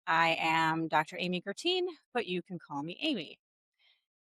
I am Dr. Amy Guertin, but you can call me Amy.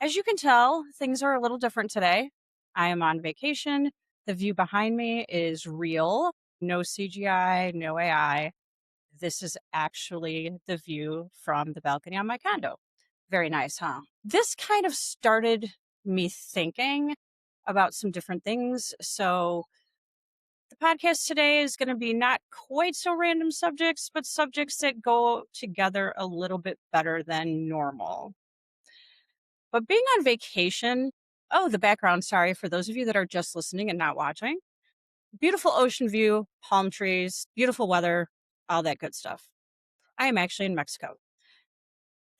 As you can tell, things are a little different today. I am on vacation. The view behind me is real, no CGI, no AI. This is actually the view from the balcony on my condo. Very nice, huh? This kind of started me thinking about some different things. So, the podcast today is going to be not quite so random subjects, but subjects that go together a little bit better than normal. But being on vacation, oh, the background, sorry, for those of you that are just listening and not watching. Beautiful ocean view, palm trees, beautiful weather, all that good stuff. I am actually in Mexico.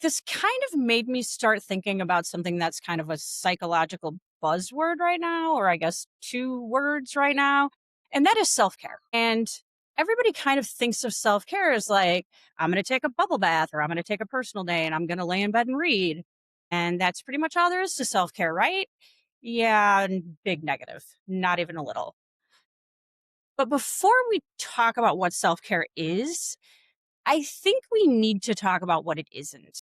This kind of made me start thinking about something that's kind of a psychological buzzword right now, or I guess two words right now, and that is self care. And everybody kind of thinks of self care as like, I'm going to take a bubble bath or I'm going to take a personal day and I'm going to lay in bed and read. And that's pretty much all there is to self care, right? Yeah, and big negative, not even a little. But before we talk about what self care is, I think we need to talk about what it isn't.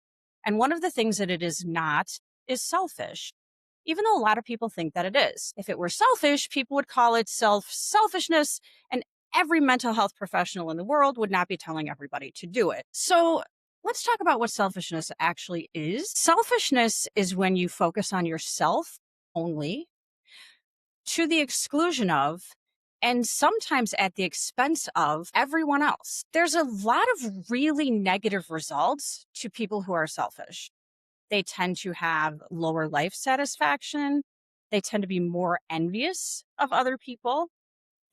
And one of the things that it is not is selfish, even though a lot of people think that it is. If it were selfish, people would call it selfishness, and every mental health professional in the world would not be telling everybody to do it. So let's talk about what selfishness actually is. Selfishness is when you focus on yourself only to the exclusion of and sometimes at the expense of everyone else. There's a lot of really negative results to people who are selfish. They tend to have lower life satisfaction. They tend to be more envious of other people.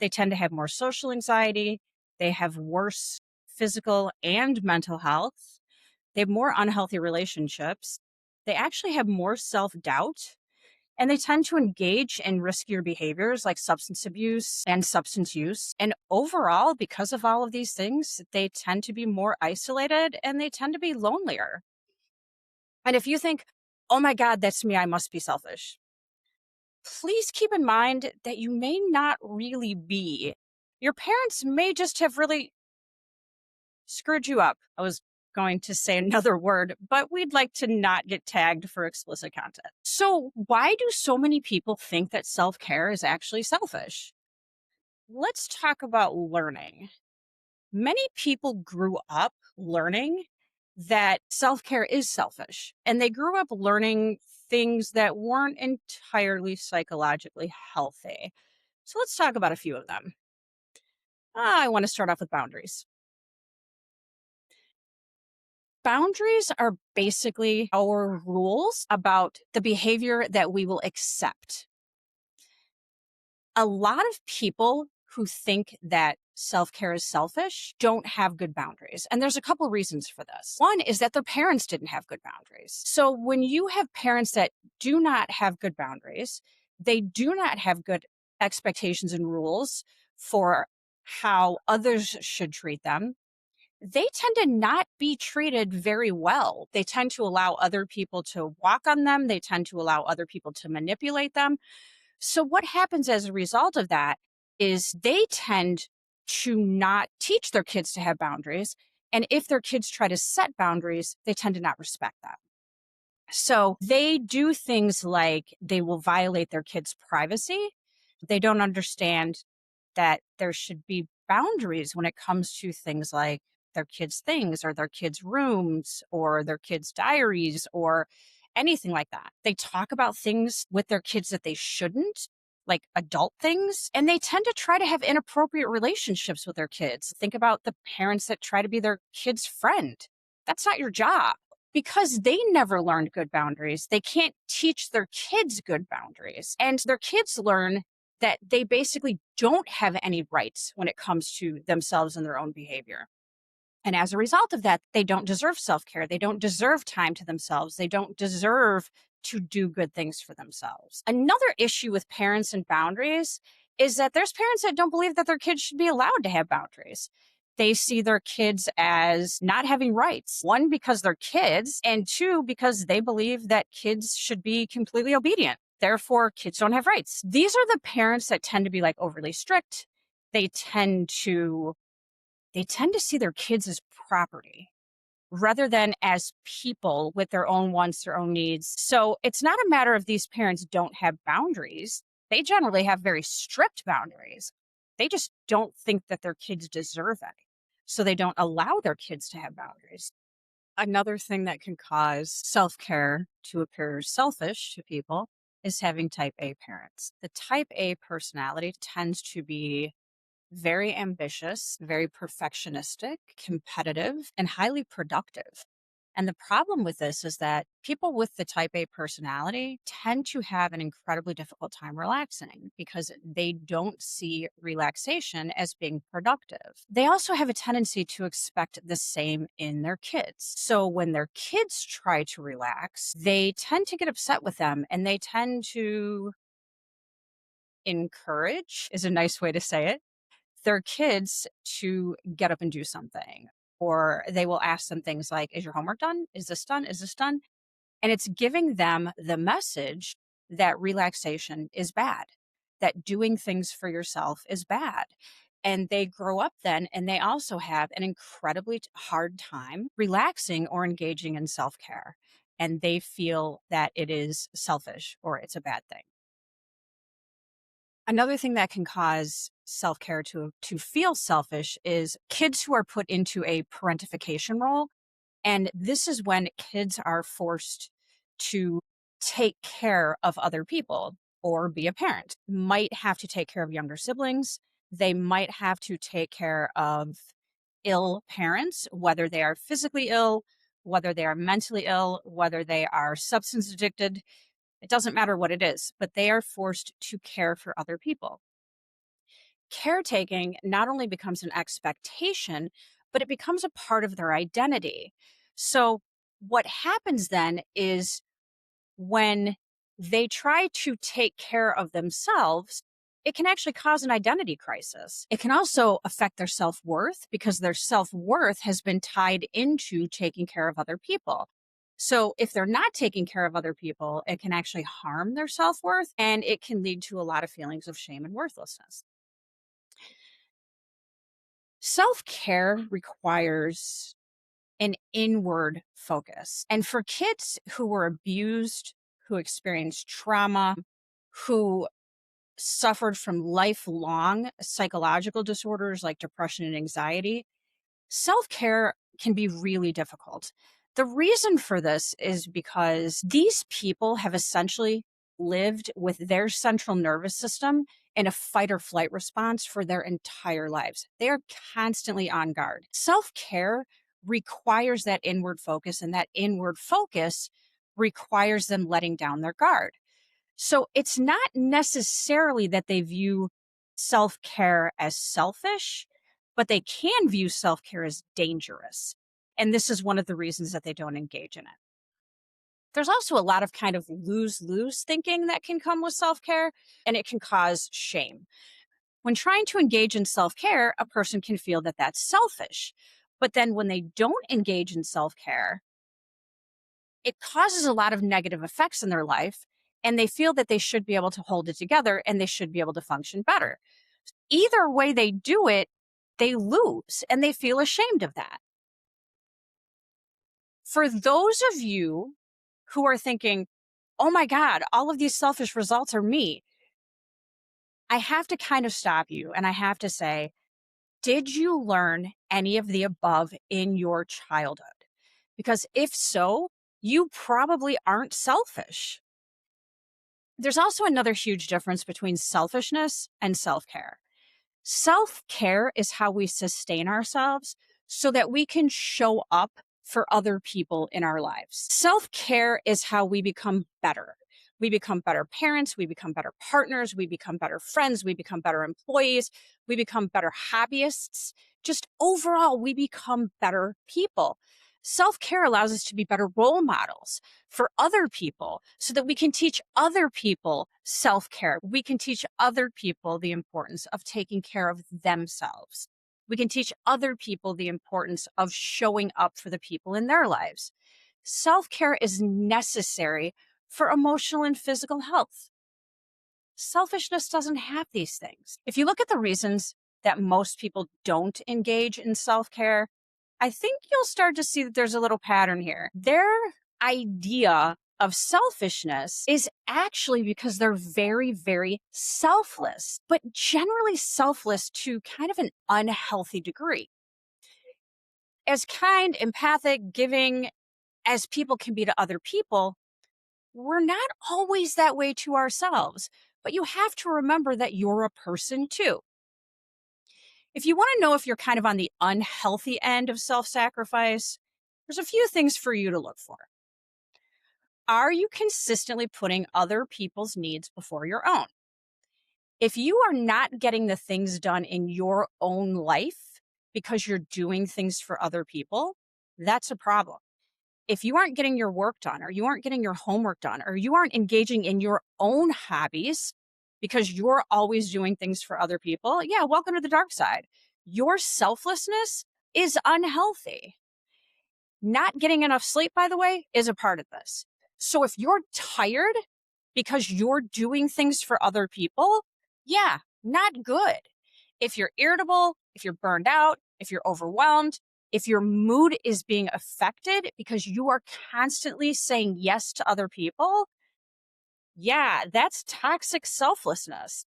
They tend to have more social anxiety. They have worse physical and mental health. They have more unhealthy relationships. They actually have more self doubt and they tend to engage in riskier behaviors like substance abuse and substance use. And overall, because of all of these things, they tend to be more isolated and they tend to be lonelier. And if you think, oh my God, that's me, I must be selfish, please keep in mind that you may not really be. Your parents may just have really screwed you up. I was going to say another word, but we'd like to not get tagged for explicit content. So, why do so many people think that self care is actually selfish? Let's talk about learning. Many people grew up learning that self care is selfish, and they grew up learning things that weren't entirely psychologically healthy. So, let's talk about a few of them. I want to start off with boundaries. Boundaries are basically our rules about the behavior that we will accept. A lot of people who think that self care is selfish don't have good boundaries. And there's a couple reasons for this. One is that their parents didn't have good boundaries. So when you have parents that do not have good boundaries, they do not have good expectations and rules for how others should treat them, they tend to not be treated very well. They tend to allow other people to walk on them. They tend to allow other people to manipulate them. So, what happens as a result of that is they tend to not teach their kids to have boundaries. And if their kids try to set boundaries, they tend to not respect them. So, they do things like they will violate their kids' privacy. They don't understand that there should be boundaries when it comes to things like their kids' things or their kids' rooms or their kids' diaries or anything like that. They talk about things with their kids that they shouldn't, like adult things, and they tend to try to have inappropriate relationships with their kids. Think about the parents that try to be their kid's friend. That's not your job. Because they never learned good boundaries, they can't teach their kids good boundaries. And their kids learn that they basically don't have any rights when it comes to themselves and their own behavior. And as a result of that, they don't deserve self care. They don't deserve time to themselves. They don't deserve to do good things for themselves. Another issue with parents and boundaries is that there's parents that don't believe that their kids should be allowed to have boundaries. They see their kids as not having rights. One, because they're kids, and two, because they believe that kids should be completely obedient. Therefore, kids don't have rights. These are the parents that tend to be like overly strict. They tend to see their kids as property. rather than as people with their own wants, their own needs. So it's not a matter of these parents don't have boundaries. They generally have very strict boundaries. They just don't think that their kids deserve any. So they don't allow their kids to have boundaries. Another thing that can cause self care to appear selfish to people is having type A parents. The type A personality tends to be very ambitious, very perfectionistic, competitive, and highly productive. And the problem with this is that people with the type A personality tend to have an incredibly difficult time relaxing because they don't see relaxation as being productive. They also have a tendency to expect the same in their kids. So when their kids try to relax, they tend to get upset with them and they tend to encourage, is a nice way to say it, their kids to get up and do something. Or they will ask them things like, is your homework done? Is this done? Is this done? And it's giving them the message that relaxation is bad, that doing things for yourself is bad. And they grow up then and they also have an incredibly hard time relaxing or engaging in self care. And they feel that it is selfish or it's a bad thing. Another thing that can cause self-care to feel selfish is kids who are put into a parentification role. And this is when kids are forced to take care of other people or be a parent. Might have to take care of younger siblings. They might have to take care of ill parents, whether they are physically ill, whether they are mentally ill, whether they are substance addicted. It doesn't matter what it is, but they are forced to care for other people. Caretaking not only becomes an expectation, but it becomes a part of their identity. So, what happens then is when they try to take care of themselves, it can actually cause an identity crisis. It can also affect their self worth because their self worth has been tied into taking care of other people. So, if they're not taking care of other people, it can actually harm their self worth and it can lead to a lot of feelings of shame and worthlessness. Self care requires an inward focus. And for kids who were abused, who experienced trauma, who suffered from lifelong psychological disorders like depression and anxiety, self care can be really difficult. The reason for this is because these people have essentially lived with their central nervous system in a fight or flight response for their entire lives. They are constantly on guard. Self care requires that inward focus, and that inward focus requires them letting down their guard. So it's not necessarily that they view self care as selfish, but they can view self care as dangerous. And this is one of the reasons that they don't engage in it. There's also a lot of kind of lose lose thinking that can come with self care, and it can cause shame. When trying to engage in self care, a person can feel that that's selfish. But then when they don't engage in self care, it causes a lot of negative effects in their life and they feel that they should be able to hold it together and they should be able to function better. Either way they do it, they lose and they feel ashamed of that. For those of you who are thinking, oh my God, all of these selfish results are me, I have to kind of stop you and I have to say, did you learn any of the above in your childhood? Because if so, you probably aren't selfish. There's also another huge difference between selfishness and self care. Self care is how we sustain ourselves so that we can show up for other people in our lives. Self care is how we become better. We become better parents, we become better partners, we become better friends, we become better employees, we become better hobbyists. Just overall, we become better people. Self care allows us to be better role models for other people so that we can teach other people self care. We can teach other people the importance of taking care of themselves. We can teach other people the importance of showing up for the people in their lives. Self care is necessary for emotional and physical health. Selfishness doesn't have these things. If you look at the reasons that most people don't engage in self care, I think you'll start to see that there's a little pattern here. Their idea of selfishness is actually because they're very, very selfless, but generally selfless to kind of an unhealthy degree. As kind, empathic, giving as people can be to other people, we're not always that way to ourselves. But you have to remember that you're a person too. If you want to know if you're kind of on the unhealthy end of self sacrifice, there's a few things for you to look for. Are you consistently putting other people's needs before your own? If you are not getting the things done in your own life because you're doing things for other people, that's a problem. If you aren't getting your work done, or you aren't getting your homework done, or you aren't engaging in your own hobbies because you're always doing things for other people, yeah, welcome to the dark side. Your selflessness is unhealthy. Not getting enough sleep, by the way, is a part of this. So if you're tired because you're doing things for other people, yeah, not good. If you're irritable, if you're burned out, if you're overwhelmed, if your mood is being affected because you are constantly saying yes to other people, yeah, that's toxic selflessness.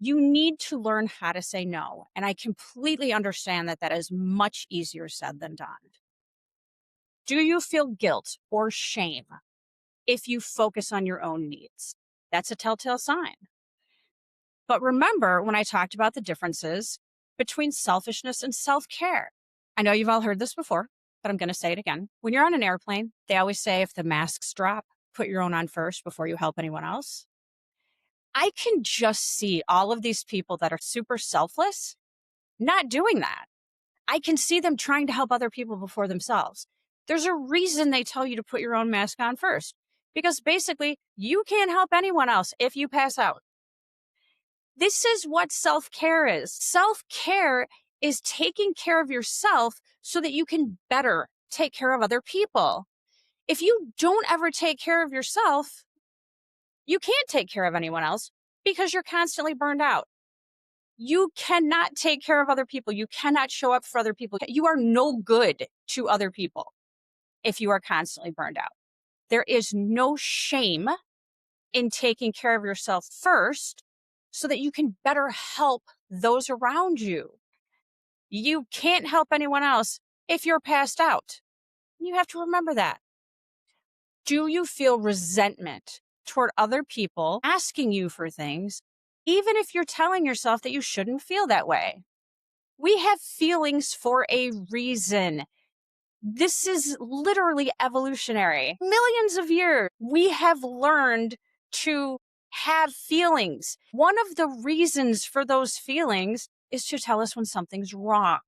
You need to learn how to say no. And I completely understand that that is much easier said than done. Do you feel guilt or shame if you focus on your own needs? That's a telltale sign. But remember when I talked about the differences between selfishness and self-care. I know you've all heard this before, but I'm going to say it again. When you're on an airplane, they always say if the masks drop, put your own on first before you help anyone else. I can just see all of these people that are super selfless not doing that. I can see them trying to help other people before themselves. There's a reason they tell you to put your own mask on first, because basically you can't help anyone else if you pass out. This is what self-care is. Self-care is taking care of yourself so that you can better take care of other people. If you don't ever take care of yourself, you can't take care of anyone else because you're constantly burned out. You cannot take care of other people. You cannot show up for other people. You are no good to other people if you are constantly burned out. There is no shame in taking care of yourself first so that you can better help those around you. You can't help anyone else if you're passed out. You have to remember that. Do you feel resentment toward other people asking you for things, even if you're telling yourself that you shouldn't feel that way? We have feelings for a reason. This is literally evolutionary. Millions of years, we have learned to have feelings. One of the reasons for those feelings is to tell us when something's wrong.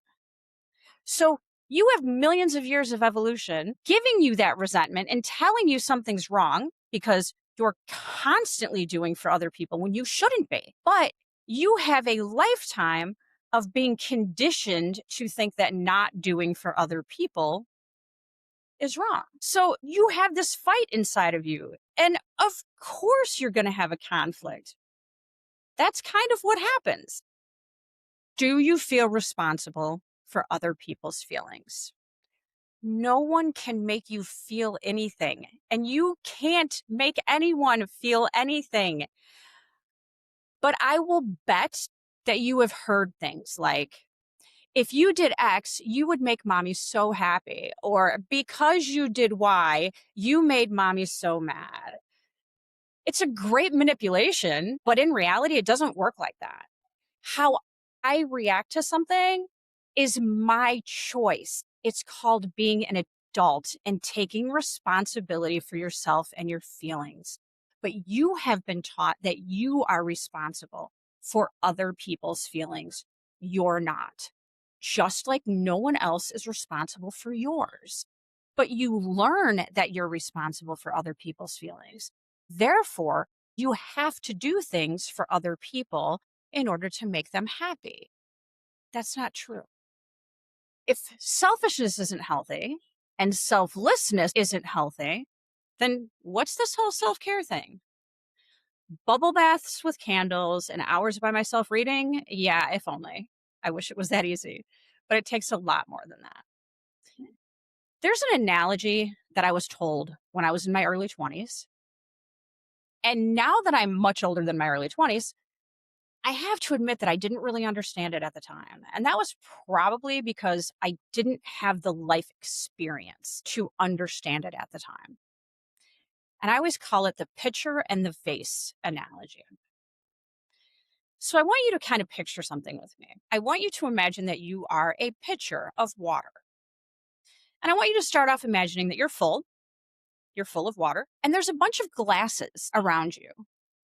So you have millions of years of evolution giving you that resentment and telling you something's wrong because you're constantly doing for other people when you shouldn't be. But you have a lifetime of being conditioned to think that not doing for other people is wrong. So you have this fight inside of you. And of course, you're going to have a conflict. That's kind of what happens. Do you feel responsible for other people's feelings? No one can make you feel anything, and you can't make anyone feel anything. But I will bet that you have heard things like, if you did X, you would make mommy so happy. Or because you did Y, you made mommy so mad. It's a great manipulation, but in reality, it doesn't work like that. How I react to something is my choice. It's called being an adult and taking responsibility for yourself and your feelings. But you have been taught that you are responsible for other people's feelings. You're not. Just like no one else is responsible for yours. But you learn that you're responsible for other people's feelings. Therefore, you have to do things for other people in order to make them happy. That's not true. If selfishness isn't healthy and selflessness isn't healthy, then what's this whole self-care thing? Bubble baths with candles and hours by myself reading? Yeah, if only. I wish it was that easy. But it takes a lot more than that. There's an analogy that I was told when I was in my early 20s. And now that I'm much older than my early 20s, I have to admit that I didn't really understand it at the time. And that was probably because I didn't have the life experience to understand it at the time. And I always call it the pitcher and the vase analogy. So I want you to kind of picture something with me. I want you to imagine that you are a pitcher of water. And I want you to start off imagining that you're full of water, and there's a bunch of glasses around you.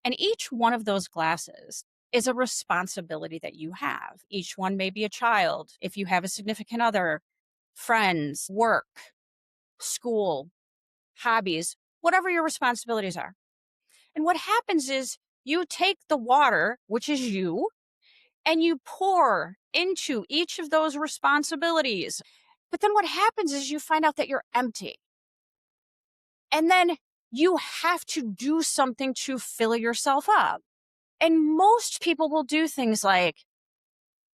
And each one of those glasses is a responsibility that you have. Each one may be a child, if you have a significant other, friends, work, school, hobbies, whatever your responsibilities are. And what happens is you take the water, which is you, and you pour into each of those responsibilities. But then what happens is you find out that you're empty. And then you have to do something to fill yourself up. And most people will do things like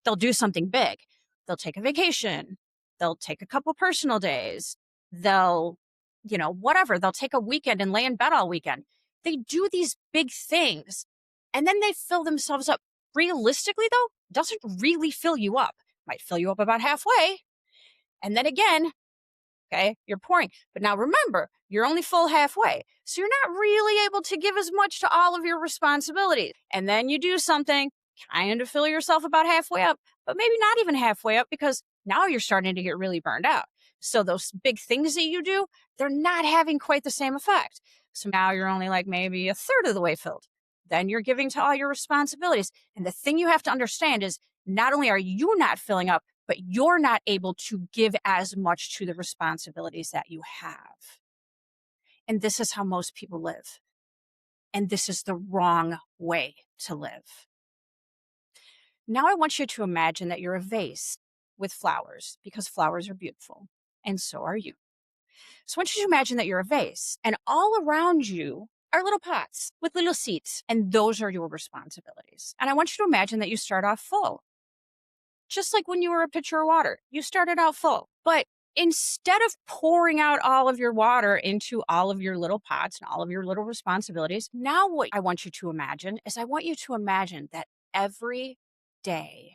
they'll do something big. They'll take a vacation. They'll take a couple personal days. They'll, whatever. They'll take a weekend and lay in bed all weekend. They do these big things and then they fill themselves up. Realistically, though, doesn't really fill you up. Might fill you up about halfway. And then again, okay, you're pouring. But now remember, you're only full halfway. So you're not really able to give as much to all of your responsibilities. And then you do something kind of fill yourself about halfway up, but maybe not even halfway up because now you're starting to get really burned out. So those big things that you do, they're not having quite the same effect. So now you're only like maybe a third of the way filled. Then you're giving to all your responsibilities. And the thing you have to understand is not only are you not filling up, but you're not able to give as much to the responsibilities that you have. And this is how most people live. And this is the wrong way to live. Now I want you to imagine that you're a vase with flowers because flowers are beautiful and so are you. So I want you to imagine that you're a vase and all around you are little pots with little seeds and those are your responsibilities. And I want you to imagine that you start off full. Just like when you were a pitcher of water, you started out full. But instead of pouring out all of your water into all of your little pots and all of your little responsibilities, now what I want you to imagine is I want you to imagine that every day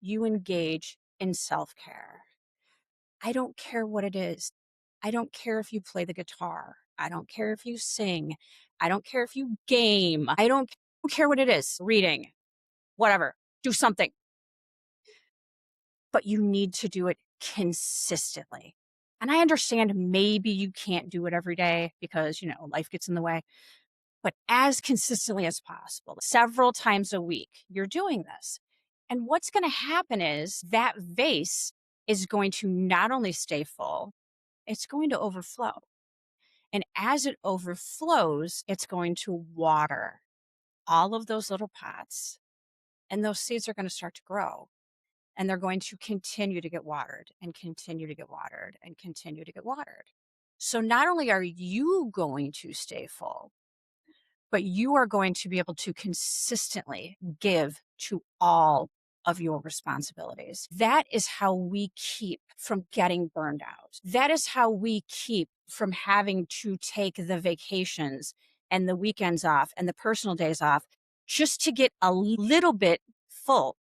you engage in self-care. I don't care what it is. I don't care if you play the guitar. I don't care if you sing. I don't care if you game. I don't care what it is. Reading, whatever. Do something. But you need to do it consistently. And I understand maybe you can't do it every day because, life gets in the way, but as consistently as possible, several times a week, you're doing this. And what's going to happen is that vase is going to not only stay full, it's going to overflow. And as it overflows, it's going to water all of those little pots and those seeds are going to start to grow. And they're going to continue to get watered and continue to get watered and continue to get watered. So not only are you going to stay full, but you are going to be able to consistently give to all of your responsibilities. That is how we keep from getting burned out. That is how we keep from having to take the vacations and the weekends off and the personal days off just to get a little bit full.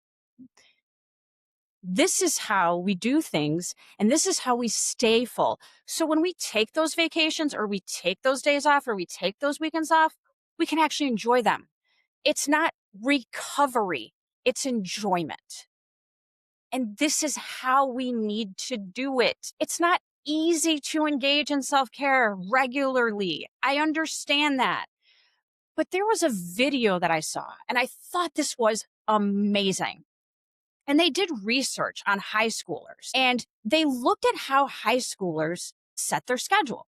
This is how we do things, and this is how we stay full. So when we take those vacations or we take those days off or we take those weekends off, we can actually enjoy them. It's not recovery, it's enjoyment. And this is how we need to do it. It's not easy to engage in self-care regularly. I understand that. But there was a video that I saw, and I thought this was amazing. And they did research on high schoolers and they looked at how high schoolers set their schedule.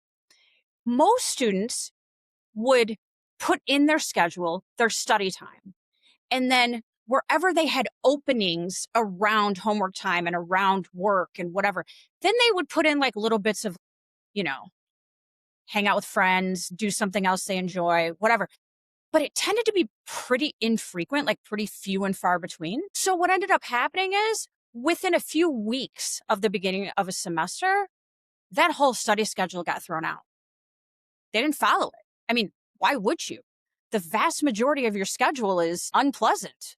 Most students would put in their schedule their study time. And then wherever they had openings around homework time and around work and whatever, then they would put in like little bits of, hang out with friends, do something else they enjoy, whatever. But it tended to be pretty infrequent, like pretty few and far between. So what ended up happening is within a few weeks of the beginning of a semester, that whole study schedule got thrown out. They didn't follow it. I mean, why would you? The vast majority of your schedule is unpleasant.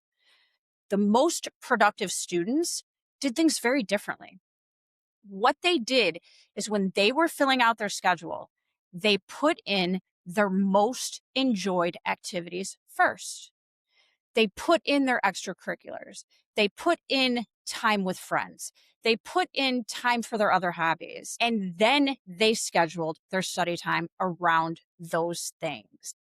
The most productive students did things very differently. What they did is when they were filling out their schedule, they put in their most enjoyed activities first. They put in their extracurriculars. They put in time with friends. They put in time for their other hobbies. And then they scheduled their study time around those things.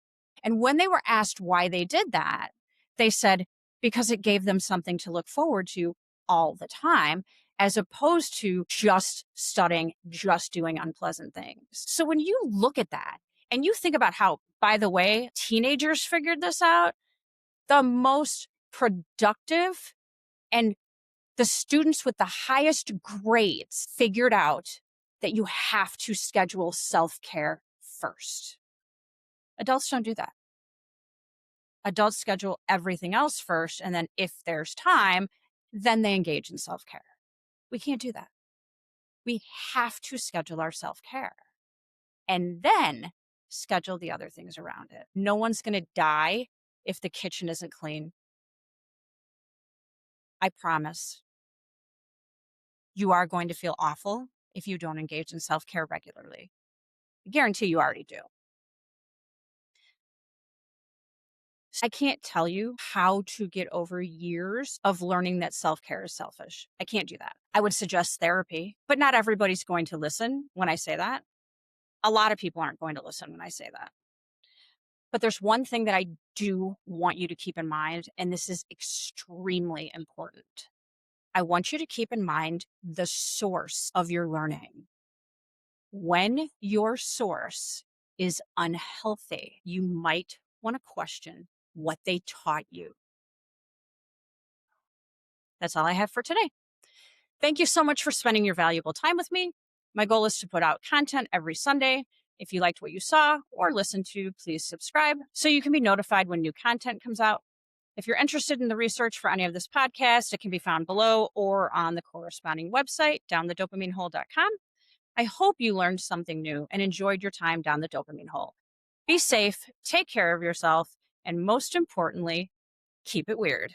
And when they were asked why they did that, they said because it gave them something to look forward to all the time, as opposed to just studying, just doing unpleasant things. So when you look at that and you think about how, by the way, teenagers figured this out, the most productive and the students with the highest grades figured out that you have to schedule self-care first. Adults don't do that. Adults schedule everything else first, and then if there's time, then they engage in self-care. We can't do that. We have to schedule our self-care and then schedule the other things around it. No one's going to die if the kitchen isn't clean. I promise. You are going to feel awful if you don't engage in self-care regularly. I guarantee you already do. I can't tell you how to get over years of learning that self-care is selfish. I can't do that. I would suggest therapy, but not everybody's going to listen when I say that. A lot of people aren't going to listen when I say that. But there's one thing that I do want you to keep in mind, and this is extremely important. I want you to keep in mind the source of your learning. When your source is unhealthy, you might want to question what they taught you. That's all I have for today. Thank you so much for spending your valuable time with me. My goal is to put out content every Sunday. If you liked what you saw or listened to, please subscribe so you can be notified when new content comes out. If you're interested in the research for any of this podcast, it can be found below or on the corresponding website, downthedopaminehole.com. I hope you learned something new and enjoyed your time down the dopamine hole. Be safe, take care of yourself, and most importantly, keep it weird.